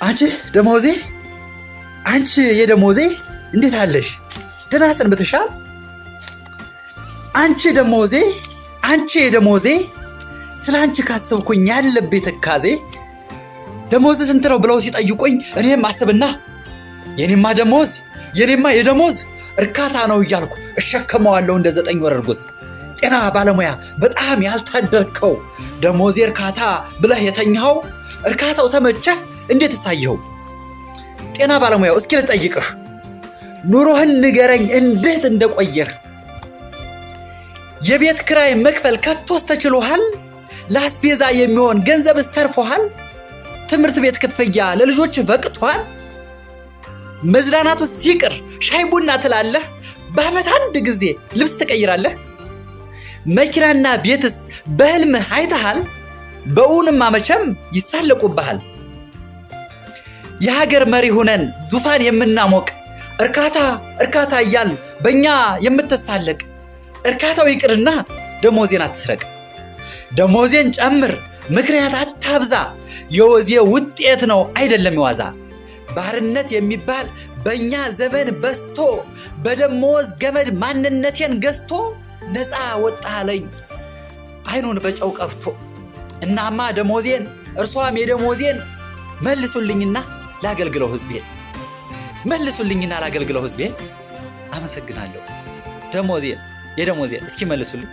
አንቺ ደሞዜ፣ አንቺ የደሞዜ እንዴት አለሽ? ደህና ሰንብተሻል? አንቺ ደሞዜ፣ አንቺ የደሞዜ ስለ አንቺ ካሰብኩኝ ያለብኝ ትካዜ ደሞዝ ስንት ነው ብለው ሲጠይቁኝ እኔም አስብና የኔማ የደሞዝ እርካታ ነው እያልኩ እሸከመዋለሁ እንደ 9 ወር እርጉዝ። ጤና ባለሙያ በጣም ያልታደርከው ደሞዜ እርካታ ብለህ የተኛኸው እርካታው ተመቸህ እንዴት እሳየኸው? ጤና ባለሙያው እስኪ ልጠይቅህ፣ ኑሮህን ንገረኝ እንዴት እንደቆየህ። የቤት ክራይ መክፈል ከቶስ ተችሎሃል? ለአስቤዛ የሚሆን ገንዘብስ ተርፎሃል? ትምህርት ቤት ክፍያ ለልጆች በቅቷል? መዝናናቱ ሲቅር ሻይ ቡና ትላለህ? በዓመት አንድ ጊዜ ልብስ ትቀይራለህ? መኪናና ቤትስ በህልምህ አይተሃል? በእውንማ መቼም ይሳለቁብሃል። የሀገር መሪ ሆነን ዙፋን የምናሞቅ እርካታ እያል በእኛ የምትሳለቅ እርካታው ይቅርና ደሞዜን አትስረቅ። ደሞዜን ጨምር ምክንያት አታብዛ፣ የወዜ ውጤት ነው አይደለም የዋዛ። ባርነት የሚባል በእኛ ዘመን በስቶ በደሞዝ ገመድ ማንነቴን ገዝቶ ነፃ ወጣለኝ አይኑን በጨው ቀብቶ። እናማ ደሞዜን እርሷም የደሞዜን መልሱልኝና ላገልግለው ህዝቤን፣ መልሱልኝና ላገልግለው ህዝቤን። አመሰግናለሁ። የደሞዜን እስኪ መልሱልኝ።